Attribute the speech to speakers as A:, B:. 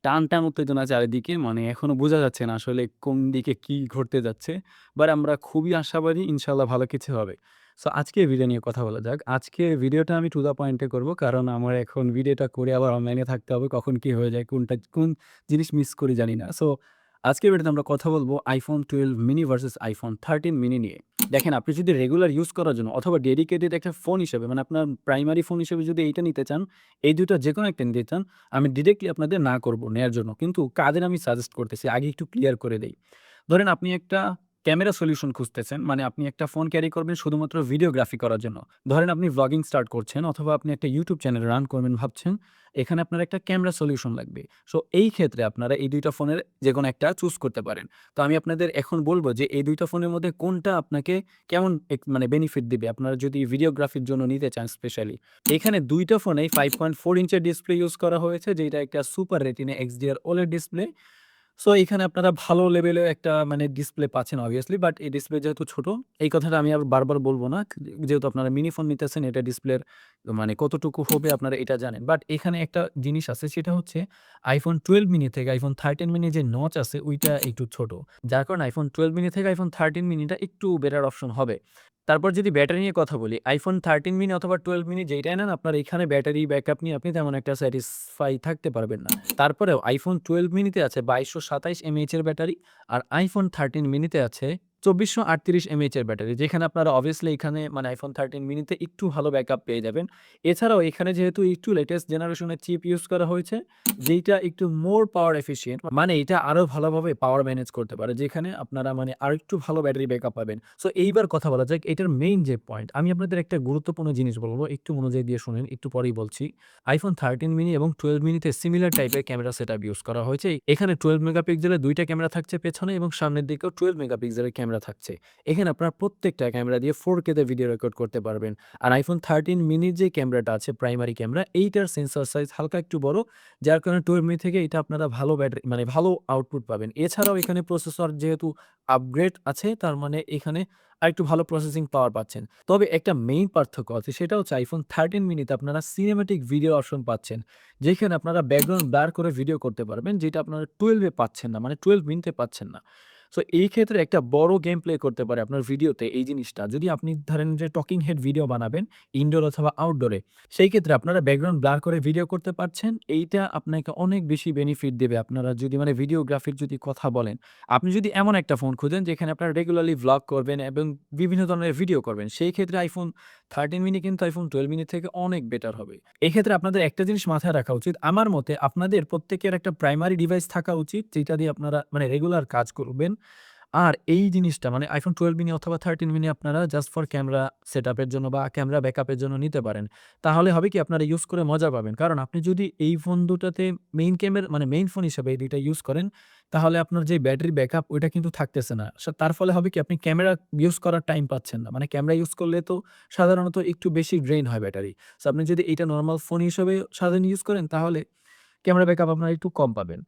A: টান উত্তেজনা চারিদিকে। মানে এখনো বোঝা যাচ্ছে না আসলে কোন দিকে কি ঘটতে যাচ্ছে। বাট আমরা খুবই আশাবাদী ইনশাআল্লাহ ভালো কিছু হবে। সো আজকে ভিডিও নিয়ে কথা বলা যাক। আজকে ভিডিওটা আমি টু দ্যা পয়েন্ট এ করব। কারণ আমার এখন ভিডিওটা করে আবার অনলাইনে থাকতে হবে। কখন কি হয়ে যায়, কোন জিনিস মিস করি জানি না। সো আজকের ভিডিওতে আমরা কথা বলব iPhone 12 mini versus iPhone 13 mini নিয়ে। দেখেন আপনি যদি রেগুলার ইউজ করার জন্য অথবা ডেডিকেটেড একটা ফোন হিসেবে মানে আপনার প্রাইমারি ফোন হিসেবে যদি এইটা নিতে চান, এই ২ টা যেকোনো একটা নিতে চান, আমি ডিরেক্টলি আপনাদের না করব নেয়ার জন্য। কিন্তু কাদের আমি সাজেস্ট করতেছি আগে একটু ক্লিয়ার করে দেই। ধরেন আপনি একটা ক্যামেরা সলিউশন খুঁজতেছেন। মানে আপনি একটা ফোন ক্যারি করবেন শুধুমাত্র ভিডিওগ্রাফি করার জন্য। ধরেন আপনি ভ্লগিং স্টার্ট করছেন অথবা আপনি একটা YouTube চ্যানেল রান করবেন ভাবছেন। এখানে আপনার একটা ক্যামেরা সলিউশন লাগবে। সো এই ক্ষেত্রে আপনারা এই ২ টা ফোনের যেকোনো একটা চুজ করতে পারেন। তো আমি আপনাদের এখন বলব যে এই ২ টা ফোনের মধ্যে কোনটা আপনাকে কেমন মানে বেনিফিট দিবে আপনারা যদি ভিডিওগ্রাফির জন্য নিতে চান স্পেশালি। এখানে ২ টা ফোনেই 5.4 ইঞ্চের ডিসপ্লে ইউজ করা হয়েছে যেটা একটা super retina XDR OLED display. So এখানে আপনারা ভালো লেভেলের একটা মানে ডিসপ্লে পাচ্ছেন obviously বাট এই ডিসপ্লে যেহেতু ছোট, এই কথাটা আমি আর বারবার বলব না। যেহেতু আপনারা মিনি ফোন নিতেছেন এটা ডিসপ্লের মানে কতটুকু হবে আপনারা এটা জানেন। বাট এখানে একটা জিনিস আছে সেটা হচ্ছে iPhone 12 mini থেকে iPhone 13 mini যে নচ আছে ওইটা একটু ছোট। যার কারণে iPhone 12 mini থেকে iPhone 13 mini টা একটু বেটার অপশন হবে। তারপর যদি ব্যাটারি নিয়ে কথা বলি, iPhone 13 mini অথবা 12 mini যেইটাই নেন আপনার এখানে ব্যাটারি ব্যাকআপ নিয়ে আপনি তেমন একটা স্যাটিসফাই থাকতে পারবেন না। তারপরেও iPhone 12 mini তে আছে 2227 mAh এর ব্যাটারি আর iPhone 13 mini তে আছে 2438 mAh এর ব্যাটারি। যেখানে আপনারা obviously এখানে মানে iPhone 13 mini তে একটু ভালো ব্যাকআপ পেয়ে যাবেন। এছাড়াও এখানে যেহেতু একটু লেটেস্ট জেনারেশনের চিপ ইউজ করা হয়েছে, যেইটা একটু মোর পাওয়ার এফিশিয়েন্ট মানে এটা আরো ভালোভাবে পাওয়ার ম্যানেজ করতে পারে। যেখানে আপনারা মানে আরেকটু ভালো ব্যাটারি ব্যাকআপ পাবেন। সো এইবার কথা বলা যাক এটার মেইন যে পয়েন্ট, আমি আপনাদের একটা গুরুত্বপূর্ণ জিনিস বলব, একটু মনোযোগ দিয়ে শুনেন, একটু পরেই বলছি। iPhone 13 mini এবং 12 mini তে সিমিলার টাইপের ক্যামেরা সেটআপ ইউজ করা হয়েছে। এখানে 12 মেগাপিক্সেলের ২ টা ক্যামেরা থাকছে পেছনে এবং সামনের দিকেও 12 মেগাপিক্সেলের ক্যামেরা থাকছে। এখানে আপনারা প্রত্যেকটা ক্যামেরা দিয়ে 4K তে ভিডিও রেকর্ড করতে পারবেন। আর iPhone 13 mini র যে ক্যামেরাটা আছে প্রাইমারি ক্যামেরা, এইটার সেন্সর সাইজ হালকা একটু বড়। যার কারণে 12 mini থেকে এটা আপনারা ভালো ব্যাটারি মানে ভালো আউটপুট পাবেন। এছাড়াও এখানে প্রসেসর যেহেতু আপগ্রেড আছে তার মানে এখানে আরেকটু ভালো প্রসেসিং পাওয়ার পাচ্ছেন। তবে একটা মেইন পার্থক্য আছে সেটা হচ্ছে iPhone 13 mini তে আপনারা সিনেমেটিক ভিডিও অপশন পাচ্ছেন। যেখানে আপনারা ব্যাকগ্রাউন্ড ব্লার করে ভিডিও করতে পারবেন যেটা আপনারা 12 এ পাচ্ছেন না। মানে 12 mini তে পাচ্ছেন না। সো এই ক্ষেত্রে একটা বড় গেম প্লে করতে পারে আপনার ভিডিওতে এই জিনিসটা। যদি আপনি ধরেন যে টকিং হেড ভিডিও বানাবেন ইনডোর অথবা আউটডোরে, সেই ক্ষেত্রে আপনারা ব্যাকগ্রাউন্ড ব্লার করে ভিডিও করতে পারছেন। এইটা আপনাকে অনেক বেশি বেনিফিট দেবে। আপনারা যদি মানে ভিডিওগ্রাফির যদি কথা বলেন, আপনি যদি এমন একটা ফোন খুঁজেন যেখানে আপনারা রেগুলারলি ভ্লগ করবেন এবং বিভিন্ন ধরনের ভিডিও করবেন, সেই ক্ষেত্রে iPhone 13 mini কিন্তু iPhone 12 mini থেকে অনেক বেটার হবে। এক্ষেত্রে আপনাদের একটা জিনিস মাথায় রাখা উচিত। আমার মতে আপনাদের প্রত্যেকের একটা প্রাইমারি ডিভাইস থাকা উচিত যেটা দিয়ে আপনারা মানে রেগুলার কাজ করবেন। আর এই জিনিসটা মানে iPhone 12 mini অথবা 13 mini আপনারা জাস্ট ফর ক্যামেরা সেটআপের জন্য বা ক্যামেরা ব্যাকআপের জন্য নিতে পারেন। তাহলে হবে কি আপনারা ইউজ করে মজা পাবেন। কারণ আপনি যদি এই ফোন দুটাতে মানে মেইন ফোন হিসেবে এই ২ টা ইউজ করেন, তাহলে আপনার যে ব্যাটারি ব্যাকআপ ওইটা কিন্তু থাকতেছে না। তার ফলে হবে কি আপনি ক্যামেরা ইউজ করার টাইম পাচ্ছেন না। মানে ক্যামেরা ইউজ করলে তো সাধারণত একটু বেশি ড্রেইন হয় ব্যাটারি। সো আপনি যদি এইটা নরমাল ফোন হিসেবে সারাদিন ইউজ করেন তাহলে ক্যামেরা ব্যাকআপ আপনারা একটু কম পাবেন।